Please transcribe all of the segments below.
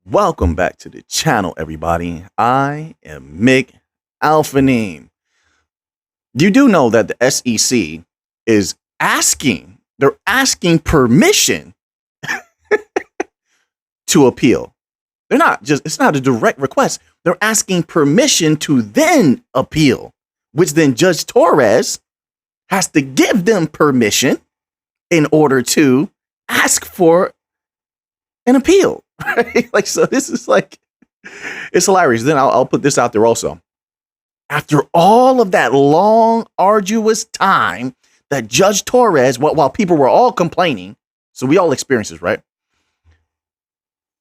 Welcome back to the channel, everybody. I am Mick Alphanim. You do know that the SEC is they're asking permission to appeal. It's not a direct request. They're asking permission to then appeal, which then Judge Torres has to give them permission in order to ask for an appeal. Right? So this is it's hilarious. Then I'll put this out there also. After all of that long, arduous time that Judge Torres, while people were all complaining, so we all experienced this, right?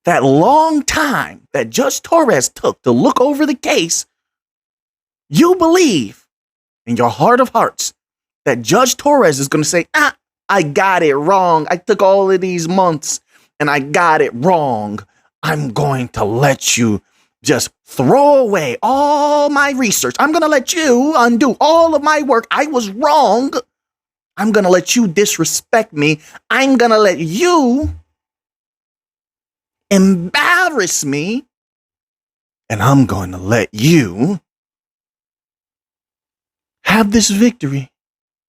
That long time that Judge Torres took to look over the case, you believe in your heart of hearts that Judge Torres is going to say, I got it wrong. I took all of these months and I got it wrong. I'm going to let you just throw away all my research. I'm going to let you undo all of my work. I was wrong. I'm going to let you disrespect me. I'm going to let you embarrass me. And I'm going to let you have this victory.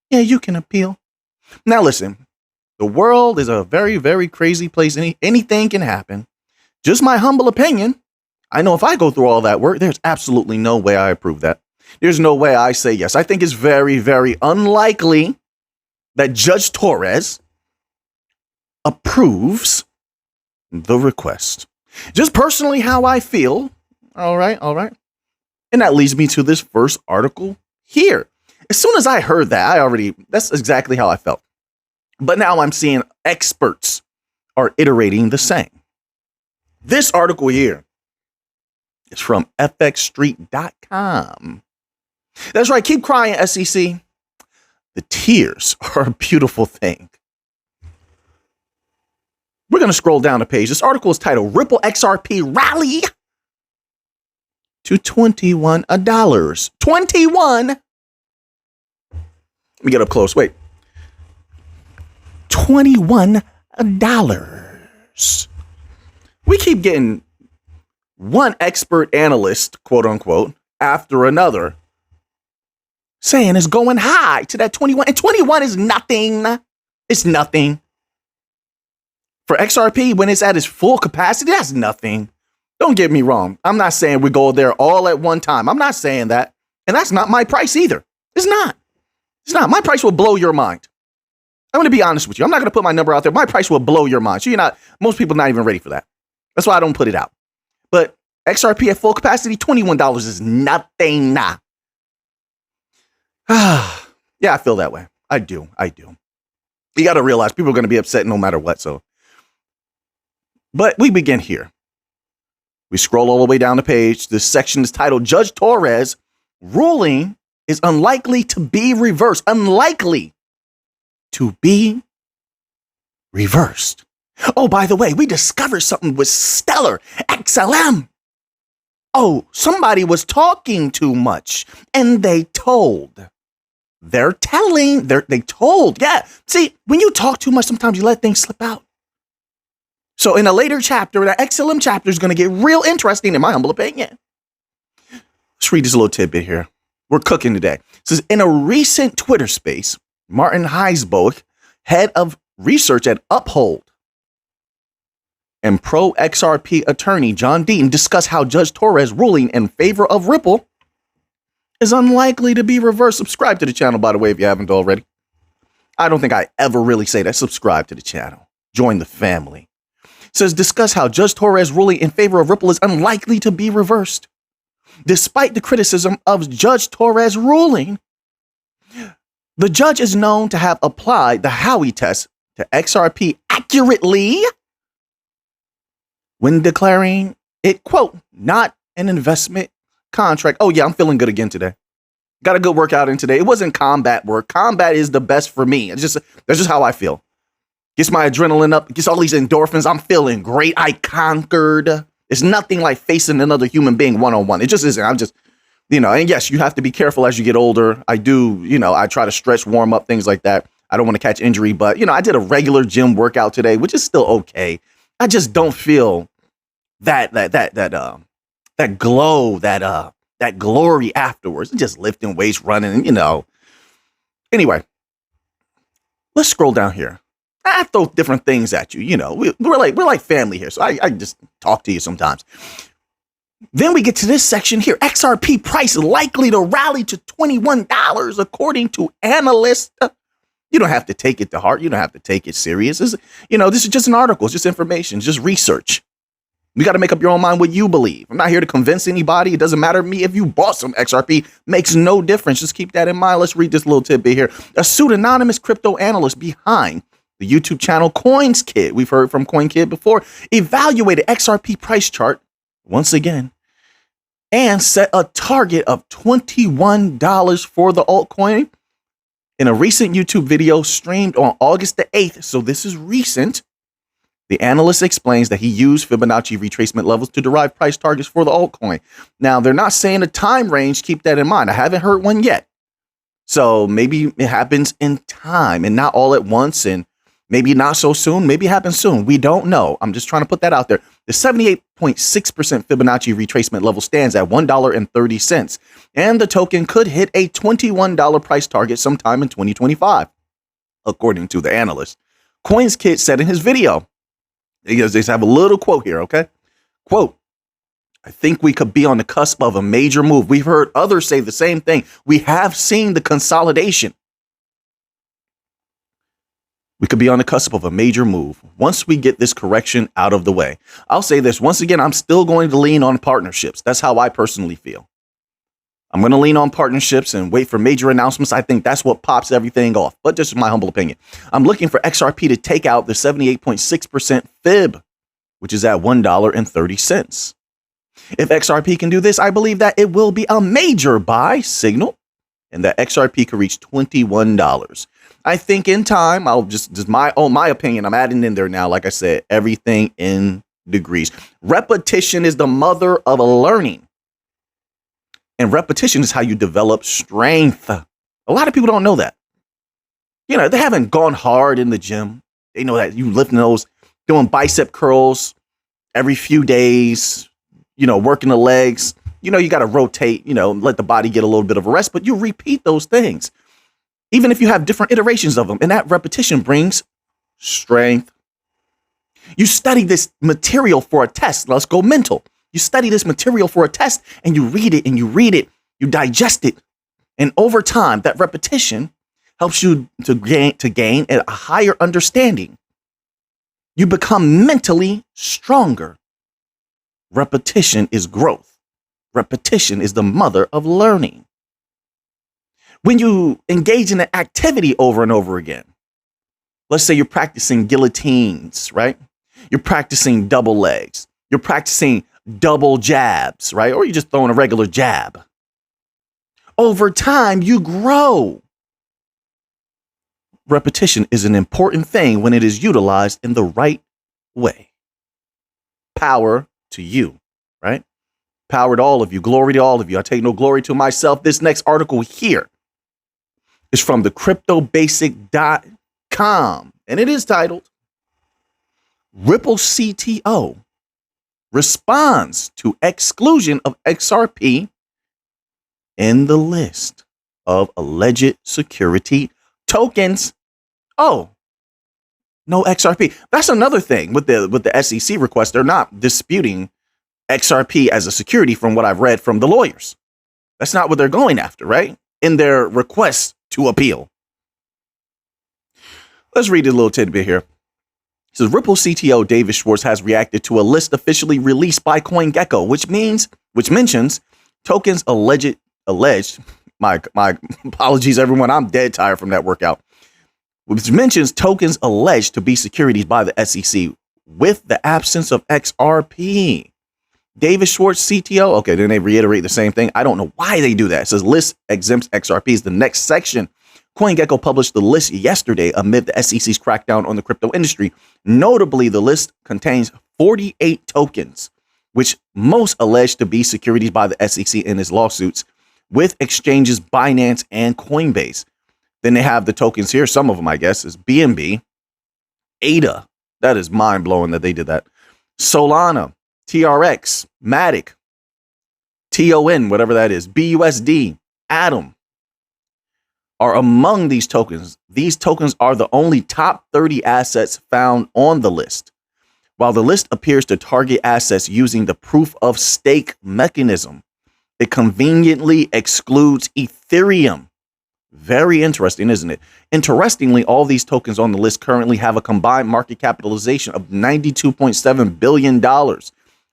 Yeah, you can appeal. Now listen, the world is a very, very crazy place. Anything can happen. Just my humble opinion. I know if I go through all that work, there's absolutely no way I approve that. There's no way I say yes. I think it's very, very unlikely that Judge Torres approves the request. Just personally how I feel. All right. And that leads me to this first article here. As soon as I heard that, that's exactly how I felt. But now I'm seeing experts are iterating the same. This article here is from fxstreet.com. That's right. Keep crying, SEC. The tears are a beautiful thing. We're going to scroll down the page. This article is titled Ripple XRP Rally to $21. 21. Let me get up close. Wait. $21. We keep getting one expert analyst, quote unquote, after another saying it's going high to that 21. And 21 is nothing. It's nothing. For XRP, when it's at its full capacity, that's nothing. Don't get me wrong. I'm not saying we go there all at one time. I'm not saying that. And that's not my price either. It's not. It's not. My price will blow your mind. I'm going to be honest with you. I'm not going to put my number out there. My price will blow your mind. So most people are not even ready for that. That's why I don't put it out. But XRP at full capacity, $21 is nothing. Yeah, I feel that way. I do. You got to realize people are going to be upset no matter what. But we begin here. We scroll all the way down the page. This section is titled Judge Torres ruling is unlikely to be reversed. Unlikely to be reversed. Oh, by the way, we discovered something with Stellar XLM. Oh, somebody was talking too much and they told. They told. Yeah. See, when you talk too much, sometimes you let things slip out. So in a later chapter, the XLM chapter is going to get real interesting in my humble opinion. Let's read this little tidbit here. We're cooking today. It says, in a recent Twitter space, Martin Heisboek, head of research at Uphold, and pro-XRP attorney John Deaton discuss how Judge Torres' ruling in favor of Ripple is unlikely to be reversed. Subscribe to the channel, by the way, if you haven't already. I don't think I ever really say that. Subscribe to the channel. Join the family. It says, discuss how Judge Torres' ruling in favor of Ripple is unlikely to be reversed. Despite the criticism of Judge Torres' ruling, the judge is known to have applied the Howey test to XRP accurately when declaring it, quote, not an investment contract. Oh, yeah, I'm feeling good again today. Got a good workout in today. It wasn't combat work. Combat is the best for me. That's just how I feel. Gets my adrenaline up, gets all these endorphins. I'm feeling great. I conquered. It's nothing like facing another human being one-on-one. It just isn't. I'm just, and yes, you have to be careful as you get older. I do, I try to stretch, warm up, things like that. I don't want to catch injury, but, I did a regular gym workout today, which is still okay. I just don't feel that glow, that glory afterwards, just lifting weights, running, Anyway, let's scroll down here. I throw different things at you. We're like family here, so I just talk to you sometimes. Then we get to this section here. XRP price likely to rally to $21 according to analysts. You don't have to take it to heart. You don't have to take it serious. This is just an article. It's just information. It's just research. You got to make up your own mind what you believe. I'm not here to convince anybody. It doesn't matter to me if you bought some XRP. Makes no difference. Just keep that in mind. Let's read this little tidbit here. A pseudonymous crypto analyst behind the YouTube channel CoinsKid, we've heard from CoinKid before, evaluated XRP price chart once again and set a target of $21 for the altcoin. In a recent YouTube video streamed on August the 8th, so this is recent, the analyst explains that he used Fibonacci retracement levels to derive price targets for the altcoin. Now, they're not saying a time range. Keep that in mind. I haven't heard one yet. So maybe it happens in time and not all at once, and maybe not so soon. Maybe it happens soon. We don't know. I'm just trying to put that out there. The 78.6% Fibonacci retracement level stands at $1.30, and the token could hit a $21 price target sometime in 2025, according to the analyst. CoinsKid said in his video, they have a little quote here, okay? Quote, I think we could be on the cusp of a major move. We've heard others say the same thing. We have seen the consolidation. We could be on the cusp of a major move once we get this correction out of the way. I'll say this once again, I'm still going to lean on partnerships. That's how I personally feel. I'm going to lean on partnerships and wait for major announcements. I think that's what pops everything off. But just my humble opinion, I'm looking for XRP to take out the 78.6% fib, which is at $1.30. If XRP can do this, I believe that it will be a major buy signal and that XRP could reach $21. I think in time, I'll just my opinion, I'm adding in there now, like I said, everything in degrees. Repetition is the mother of learning. And repetition is how you develop strength. A lot of people don't know that. They haven't gone hard in the gym. They know that you lifting those, doing bicep curls every few days, working the legs. You got to rotate, let the body get a little bit of a rest, but you repeat those things, even if you have different iterations of them. And that repetition brings strength. You study this material for a test. Let's go mental. You study this material for a test and you read it and you read it, you digest it. And over time, that repetition helps you to gain a higher understanding. You become mentally stronger. Repetition is growth. Repetition is the mother of learning. When you engage in an activity over and over again, let's say you're practicing guillotines, right? You're practicing double legs. You're practicing double jabs, right? Or you're just throwing a regular jab. Over time, you grow. Repetition is an important thing when it is utilized in the right way. Power to you, right? Power to all of you. Glory to all of you. I take no glory to myself. This next article here is from the cryptobasic.com, and it is titled Ripple CTO responds to exclusion of XRP in the list of alleged security tokens. Oh, no XRP. That's another thing with the SEC request. They're not disputing XRP as a security from what I've read from the lawyers. That's not what they're going after, right? In their request to appeal. Let's read a little tidbit here. It says Ripple CTO David Schwartz has reacted to a list officially released by CoinGecko, which mentions tokens alleged. My apologies, everyone. I'm dead tired from that workout. Which mentions tokens alleged to be securities by the SEC with the absence of XRP. David Schwartz CTO. Okay, then they reiterate the same thing. I don't know why they do that. It says list exempts XRPs. The next section. CoinGecko published the list yesterday amid the SEC's crackdown on the crypto industry. Notably, the list contains 48 tokens, which most alleged to be securities by the SEC in its lawsuits with exchanges Binance and Coinbase. Then they have the tokens here. Some of them, I guess, is BNB, ADA. That is mind blowing that they did that. Solana, TRX, Matic, TON, whatever that is, BUSD, Atom are among these tokens. These tokens are the only top 30 assets found on the list. While the list appears to target assets using the proof of stake mechanism, it conveniently excludes Ethereum. Very interesting, isn't it? Interestingly, all these tokens on the list currently have a combined market capitalization of $92.7 billion.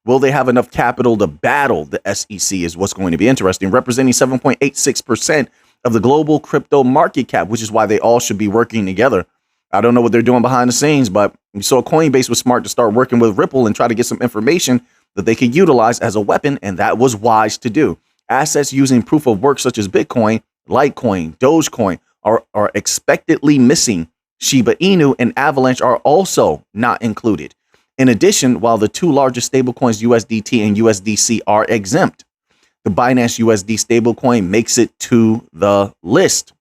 Will they have enough capital to battle the SEC is what's going to be interesting, representing 7.86% of the global crypto market cap, which is why they all should be working together. I don't know what they're doing behind the scenes, but we saw Coinbase was smart to start working with Ripple and try to get some information that they could utilize as a weapon, and that was wise to do. Assets using proof of work such as Bitcoin, Litecoin, Dogecoin are expectedly missing. Shiba Inu and Avalanche are also not included. In addition, while the two largest stablecoins, USDT and USDC, are exempt, the Binance USD stablecoin makes it to the list.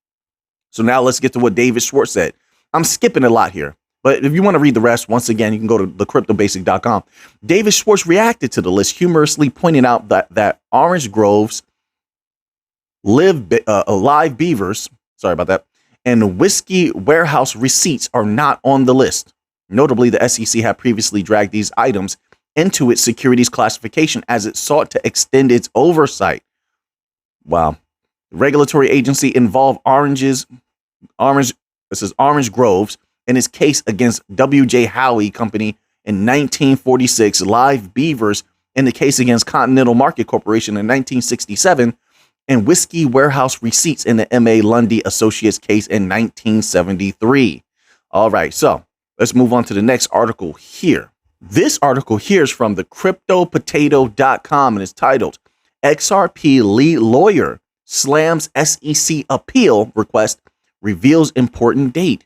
So now let's get to what David Schwartz said. I'm skipping a lot here, but if you want to read the rest, once again, you can go to thecryptobasic.com. David Schwartz reacted to the list, humorously pointing out that Orange Grove's Live Beavers, sorry about that, and Whiskey Warehouse Receipts are not on the list. Notably, the SEC had previously dragged these items into its securities classification as it sought to extend its oversight. Wow. The regulatory agency involved Orange Groves in his case against W.J. Howey Company in 1946, Live Beavers in the case against Continental Market Corporation in 1967, and Whiskey Warehouse Receipts in the M.A. Lundy Associates case in 1973. All right, so let's move on to the next article here. This article here is from thecryptopotato.com and is titled XRP Lead Lawyer Slams SEC Appeal Request Reveals Important Date.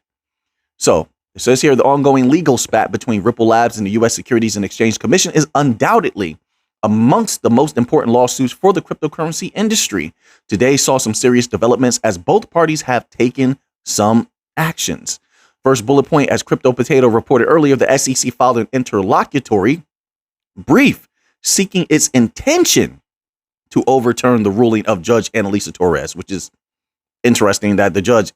So it says here the ongoing legal spat between Ripple Labs and the U.S. Securities and Exchange Commission is undoubtedly amongst the most important lawsuits for the cryptocurrency industry. Today saw some serious developments as both parties have taken some actions. First bullet point, as Crypto Potato reported earlier, the SEC filed an interlocutory brief seeking its intention to overturn the ruling of Judge Annalisa Torres, which is interesting that the judge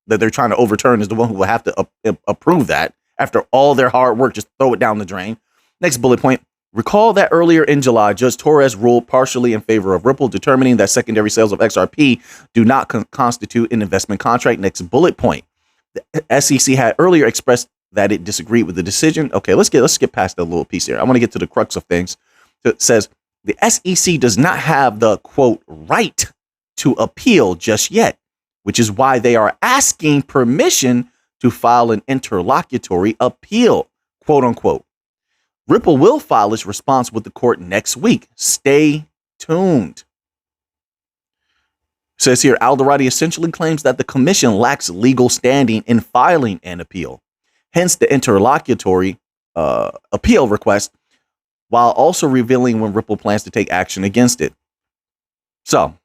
that they're trying to overturn is the one who will have to approve that after all their hard work, just throw it down the drain. Next bullet point. Recall that earlier in July, Judge Torres ruled partially in favor of Ripple, determining that secondary sales of XRP do not constitute an investment contract. Next bullet point. The SEC had earlier expressed that it disagreed with the decision. Okay, let's skip past that little piece here. I want to get to the crux of things. It says the SEC does not have the, quote, right to appeal just yet, which is why they are asking permission to file an interlocutory appeal, quote unquote. Ripple will file its response with the court next week. Stay tuned. It says here, Algorand essentially claims that the commission lacks legal standing in filing an appeal. Hence the interlocutory appeal request, while also revealing when Ripple plans to take action against it. So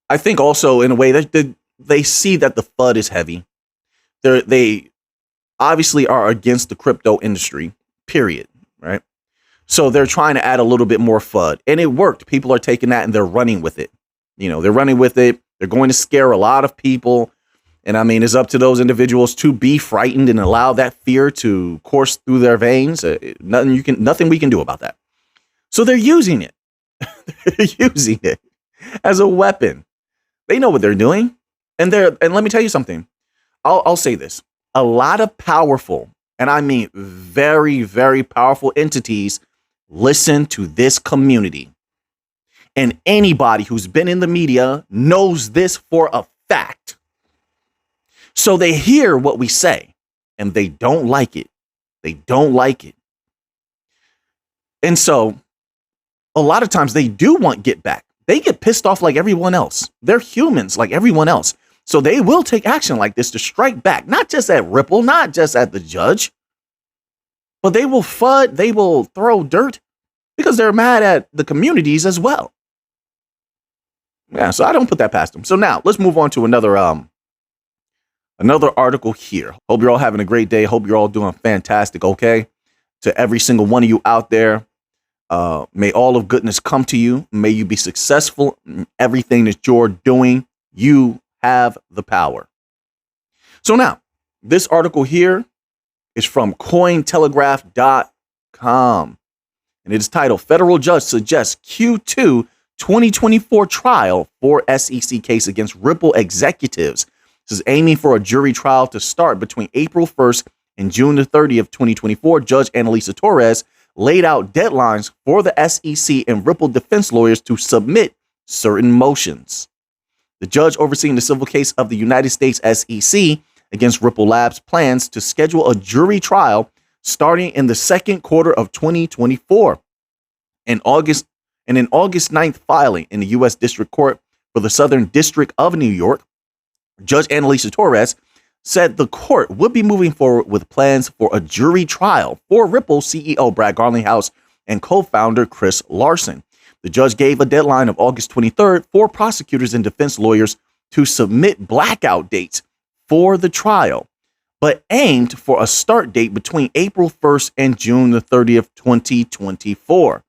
I think also in a way that they see that the FUD is heavy. They obviously are against the crypto industry, period, right? So they're trying to add a little bit more FUD, and it worked. People are taking that and they're running with it. You know, they're running with it. They're going to scare a lot of people. And I mean, it's up to those individuals to be frightened and allow that fear to course through their veins. Nothing we can do about that. So they're using it. They're using it as a weapon. They know what they're doing. And let me tell you something. I'll say this. A lot of powerful, and I mean very, very powerful entities listen to this community. And anybody who's been in the media knows this for a fact. So they hear what we say and they don't like it. They don't like it. And so a lot of times they do want get back. They get pissed off like everyone else. They're humans like everyone else. So they will take action like this to strike back, not just at Ripple, not just at the judge, but they will FUD, they will throw dirt because they're mad at the communities as well. Yeah, so I don't put that past them. So now let's move on to another article here. Hope you're all having a great day. Hope you're all doing fantastic. Okay. To every single one of you out there, May all of goodness come to you. May you be successful in everything that you're doing. You have the power. So now, this article here is from Cointelegraph.com. And it is titled, Federal Judge Suggests Q2 2024 Trial for SEC Case Against Ripple Executives. This is aiming for a jury trial to start between April 1st and June the 30th, 2024. Judge Annalisa Torres laid out deadlines for the SEC and Ripple defense lawyers to submit certain motions. The judge overseeing the civil case of the United States SEC against Ripple Labs plans to schedule a jury trial starting in the second quarter of 2024. In August 9th filing in the U.S. District Court for the Southern District of New York, Judge Annalisa Torres said the court would be moving forward with plans for a jury trial for Ripple CEO Brad Garlinghouse and co-founder Chris Larsen. The judge gave a deadline of August 23rd for prosecutors and defense lawyers to submit blackout dates for the trial, but aimed for a start date between April 1st and June the 30th, 2024.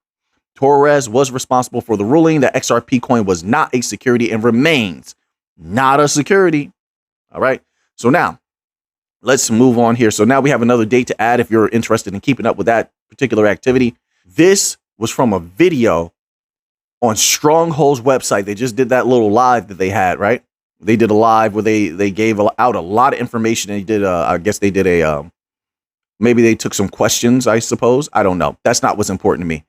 Torres was responsible for the ruling that XRP coin was not a security and remains not a security. All right. So now let's move on here. So now we have another date to add if you're interested in keeping up with that particular activity. This was from a video on Stronghold's website. They just did that little live that they had, right? They did a live where they gave out a lot of information. They did, I guess they did maybe they took some questions, I suppose. I don't know. That's not what's important to me.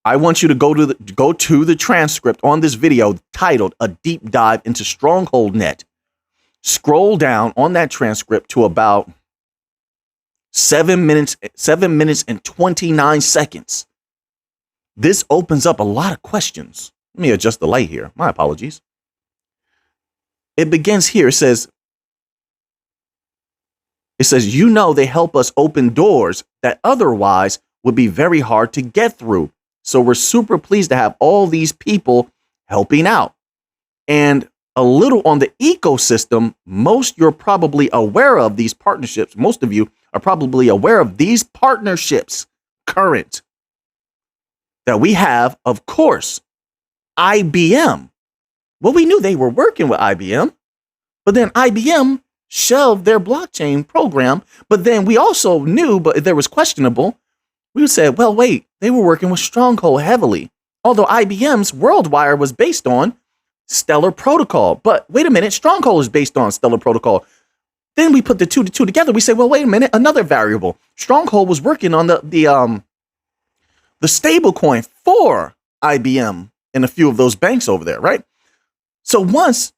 I want you to go to the transcript on this video titled A Deep Dive into Stronghold Net. Scroll down on that transcript to about 7 minutes and 29 seconds. This opens up a lot of questions. Let me adjust the light here. My apologies. It begins here. It says, they help us open doors that otherwise would be very hard to get through. So we're super pleased to have all these people helping out. And a little on the ecosystem, you're probably aware of these partnerships. Most of you are probably aware of these partnerships current that we have, of course, IBM. Well, we knew they were working with IBM, but then IBM shelved their blockchain program. But then we also knew, but there was questionable. We said, well, wait, they were working with Stronghold heavily, although IBM's WorldWire was based on Stellar Protocol. But wait a minute, Stronghold is based on Stellar Protocol. Then we put the two together. We say, well, wait a minute, another variable. Stronghold was working on the stable coin for IBM and a few of those banks over there, right? So once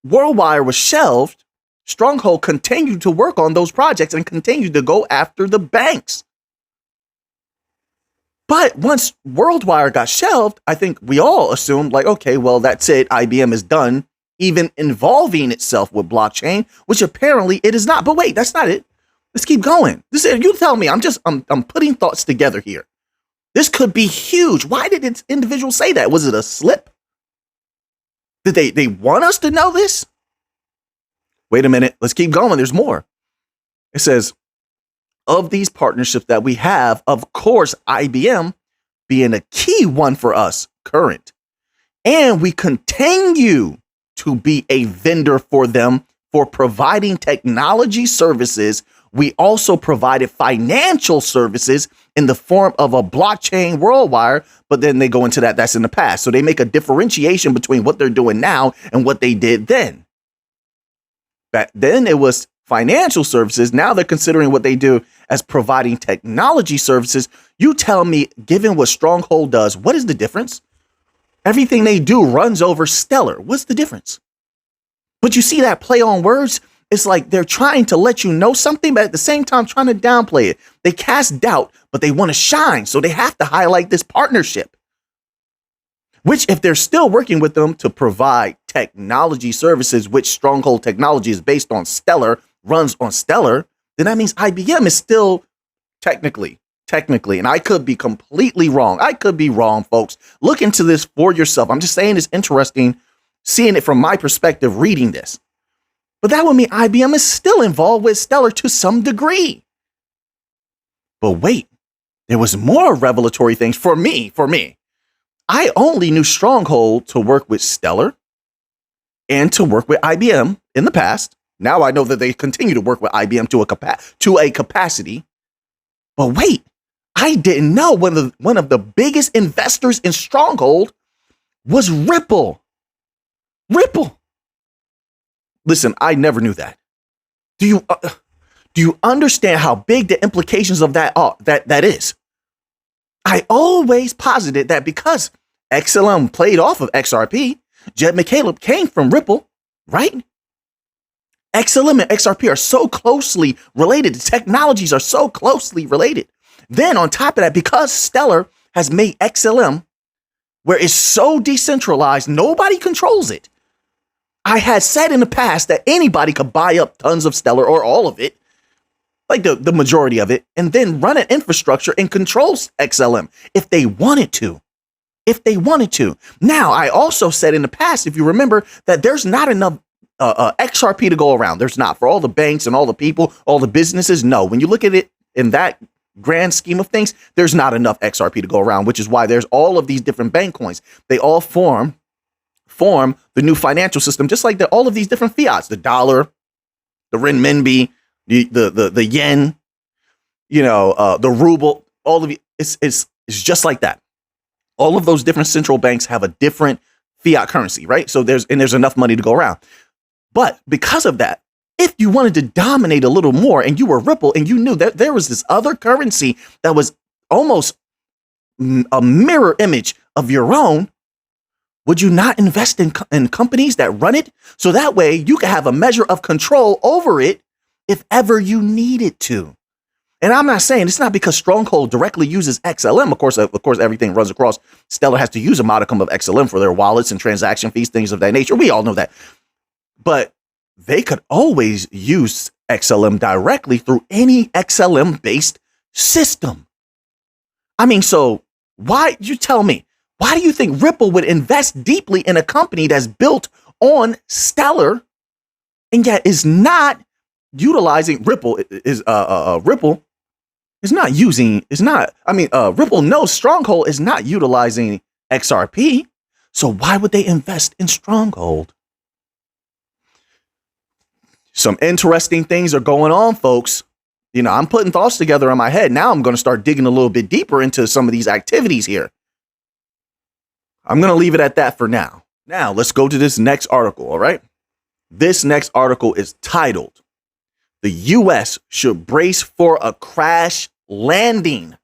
WorldWire was shelved, Stronghold continued to work on those projects and continued to go after the banks. But once WorldWire got shelved, I think we all assumed like, okay, well, that's it. IBM is done even involving itself with blockchain, which apparently it is not. But wait, that's not it. Let's keep going. You tell me. I'm putting thoughts together here. This could be huge. Why did this individual say that? Was it a slip? Did they want us to know this? Wait a minute. Let's keep going. There's more. It says, of these partnerships that we have, of course, IBM being a key one for us current. And we continue to be a vendor for them for providing technology services. We also provided financial services in the form of a blockchain WorldWire, but then they go into that's in the past. So they make a differentiation between what they're doing now and what they did then. Back then it was financial services. Now they're considering what they do as providing technology services. You tell me, given what Stronghold does, what is the difference? Everything they do runs over Stellar. What's the difference? But you see that play on words? It's like they're trying to let you know something, but at the same time trying to downplay it. They cast doubt, but they want to shine. So they have to highlight this partnership. Which, if they're still working with them to provide technology services, which Stronghold technology is based on Stellar, runs on Stellar, then that means IBM is still technically, and I could be completely wrong. I could be wrong, folks. Look into this for yourself. I'm just saying it's interesting seeing it from my perspective, reading this. But that would mean IBM is still involved with Stellar to some degree. But wait, there was more revelatory things for me. I only knew Stronghold to work with Stellar and to work with IBM in the past. Now I know that they continue to work with IBM to a capacity. But wait, I didn't know one of the biggest investors in Stronghold was Ripple. Ripple. Listen, I never knew that. Do you understand how big the implications of that are? That is? I always posited that because XLM played off of XRP, Jed McCaleb came from Ripple, right? XLM and XRP are so closely related. The technologies are so closely related. Then on top of that, because Stellar has made XLM, where it's so decentralized, nobody controls it. I had said in the past that anybody could buy up tons of Stellar or all of it, like the majority of it, and then run an infrastructure and control XLM if they wanted to. Now, I also said in the past, if you remember, that there's not enough XRP to go around. There's not. For all the banks and all the people, all the businesses, no. When you look at it in that grand scheme of things, there's not enough XRP to go around, which is why there's all of these different bank coins. They all form the new financial system, just like all of these different fiats, the dollar, the renminbi, the yen, the ruble, all of it. It's just like that. All of those different central banks have a different fiat currency, right? So there's enough money to go around. But because of that, if you wanted to dominate a little more and you were Ripple and you knew that there was this other currency that was almost a mirror image of your own, would you not invest in companies that run it? So that way you can have a measure of control over it if ever you needed to. And I'm not saying it's not because Stronghold directly uses XLM. Of course, everything runs across. Stellar has to use a modicum of XLM for their wallets and transaction fees, things of that nature. We all know that. But they could always use XLM directly through any XLM-based system. I mean, so why, you tell me, why do you think Ripple would invest deeply in a company that's built on Stellar and yet is not utilizing Ripple Ripple knows Stronghold is not utilizing XRP. So why would they invest in Stronghold? Some interesting things are going on, folks. I'm putting thoughts together in my head. Now I'm going to start digging a little bit deeper into some of these activities here. I'm going to leave it at that for now. Now let's go to this next article. All right. This next article is titled, "The U.S. should brace for a crash landing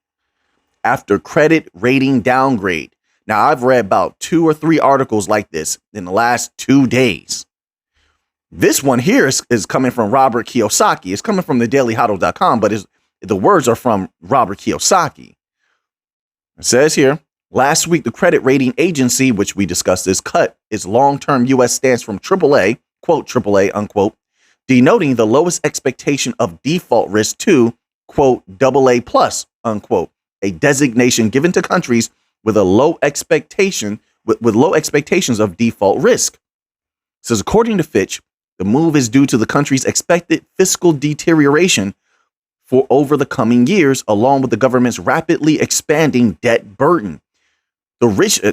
after credit rating downgrade." Now, I've read about 2 or 3 articles like this in the last 2 days. This one here is coming from Robert Kiyosaki. It's coming from thedailyhuddle.com, but the words are from Robert Kiyosaki. It says here, last week, the credit rating agency, which we discussed this, cut its long-term U.S. stance from AAA, quote, AAA, unquote, denoting the lowest expectation of default risk to, quote, AA plus, unquote, a designation given to countries with a low expectation, with low expectations of default risk. It says, according to Fitch, the move is due to the country's expected fiscal deterioration for over the coming years, along with the government's rapidly expanding debt burden. The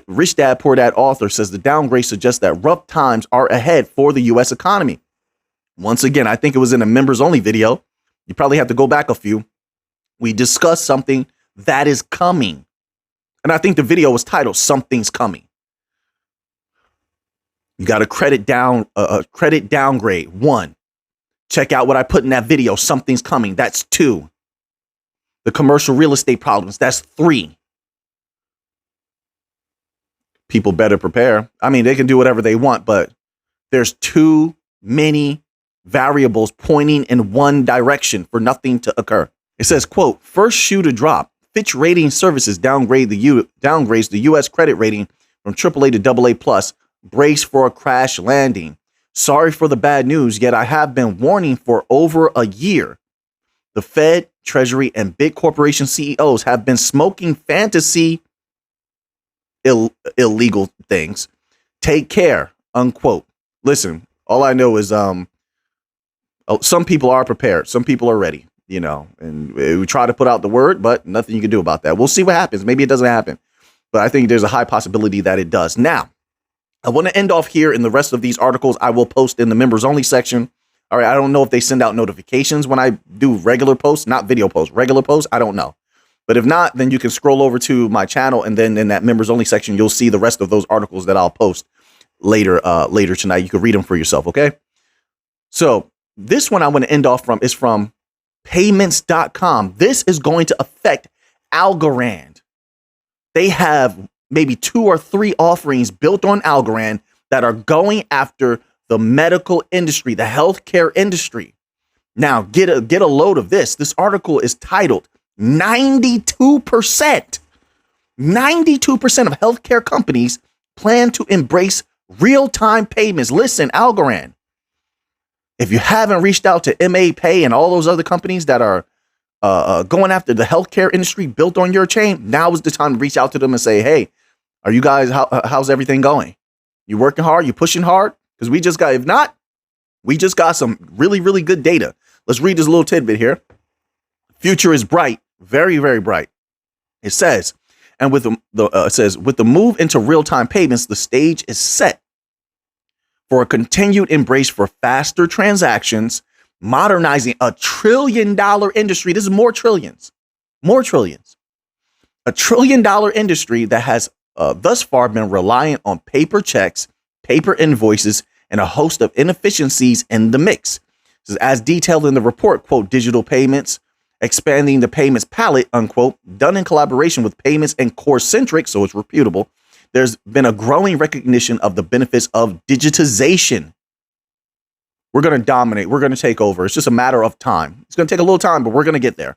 Rich Dad Poor Dad author says the downgrade suggests that rough times are ahead for the U.S. economy. Once again, I think it was in a members only video. You probably have to go back a few. We discussed something that is coming. And I think the video was titled "Something's Coming." You got a credit downgrade. 1. Check out what I put in that video. Something's coming. That's 2. The commercial real estate problems. That's 3. People better prepare. I mean, they can do whatever they want, but there's too many variables pointing in one direction for nothing to occur. It says, quote, first shoe to drop. Fitch Rating Services downgrades the U.S. credit rating from AAA to AA plus. Brace for a crash landing. Sorry for the bad news, yet I have been warning for over a year. The Fed, Treasury, and big corporation CEOs have been smoking fantasy illegal things. Take care, unquote. Listen, all I know is some people are prepared. Some people are ready. and we try to put out the word, but nothing you can do about that. We'll see what happens. Maybe it doesn't happen, but I think there's a high possibility that it does. Now, I want to end off here, in the rest of these articles I will post in the members only section. All right, I don't know if they send out notifications when I do regular posts, not video posts, regular posts. I don't know. But if not, then you can scroll over to my channel, and then in that members only section, you'll see the rest of those articles that I'll post later tonight. You can read them for yourself, okay? So this one I want to end off from is from payments.com. This is going to affect Algorand. They have maybe 2 or 3 offerings built on Algorand that are going after the medical industry, the healthcare industry. Now, get a load of this. This article is titled 92% of healthcare companies plan to embrace real-time payments. Listen, Algorand, if you haven't reached out to MA Pay and all those other companies that are going after the healthcare industry built on your chain, now is the time to reach out to them and say, hey, are you guys, how's everything going? You working hard? You pushing hard? Because if not, we just got some really, really good data. Let's read this little tidbit here. Future is bright, very, very bright. It says, and with the move into real-time payments, the stage is set for a continued embrace for faster transactions, modernizing a $1 trillion industry. This is more trillions. A $1 trillion industry that has thus far been reliant on paper checks, paper invoices, and a host of inefficiencies in the mix. This is as detailed in the report, quote, digital payments, expanding the payments palette, unquote, done in collaboration with Payments and CoreCentric, so it's reputable. There's been a growing recognition of the benefits of digitization. We're going to dominate. We're going to take over. It's just a matter of time. It's going to take a little time, but we're going to get there.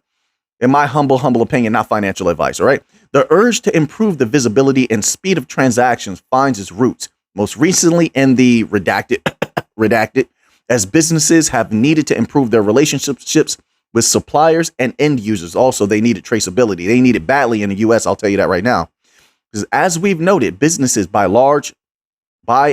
In my humble opinion, not financial advice, all right? The urge to improve the visibility and speed of transactions finds its roots, most recently in the redacted, as businesses have needed to improve their relationships with suppliers and end users. Also, they needed traceability. They need it badly in the US, I'll tell you that right now. Because as we've noted, businesses by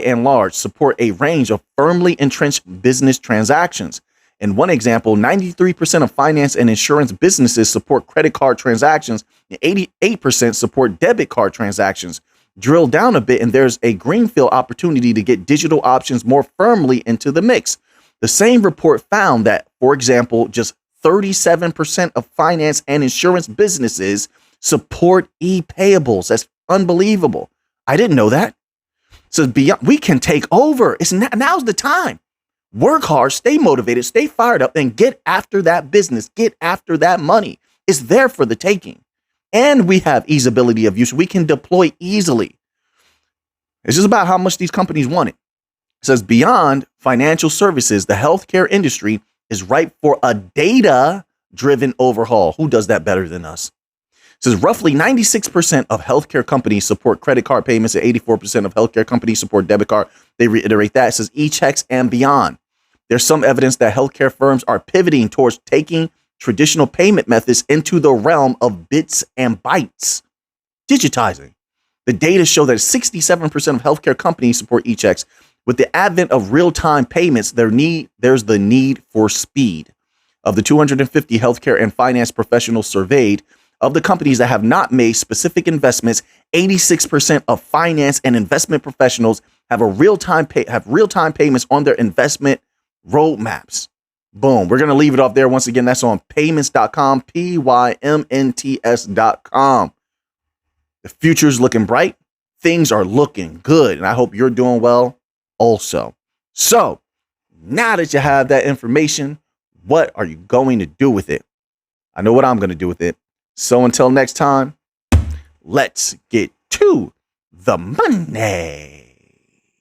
and large support a range of firmly entrenched business transactions. In one example, 93% of finance and insurance businesses support credit card transactions, and 88% support debit card transactions. Drill down a bit, and there's a greenfield opportunity to get digital options more firmly into the mix. The same report found that, for example, just 37% of finance and insurance businesses support e-payables. That's unbelievable. I didn't know that. So we can take over. Now's the time. Work hard, stay motivated, stay fired up, and get after that business. Get after that money. It's there for the taking. And we have easeability of use. We can deploy easily. It's just about how much these companies want it. It says, beyond financial services, the healthcare industry is ripe for a data-driven overhaul. Who does that better than us? It says roughly 96% of healthcare companies support credit card payments and 84% of healthcare companies support debit card. They reiterate that. It says e-checks and beyond. There's some evidence that healthcare firms are pivoting towards taking traditional payment methods into the realm of bits and bytes, digitizing. The data show that 67% of healthcare companies support e-checks. With the advent of real-time payments, there's the need for speed. Of the 250 healthcare and finance professionals surveyed, of the companies that have not made specific investments, 86% of finance and investment professionals have real-time payments on their investment roadmaps. Boom. We're going to leave it off there. Once again, that's on payments.com, PYMNTS.com. The future's looking bright. Things are looking good. And I hope you're doing well also. So now that you have that information, what are you going to do with it? I know what I'm going to do with it. So until next time, let's get to the money.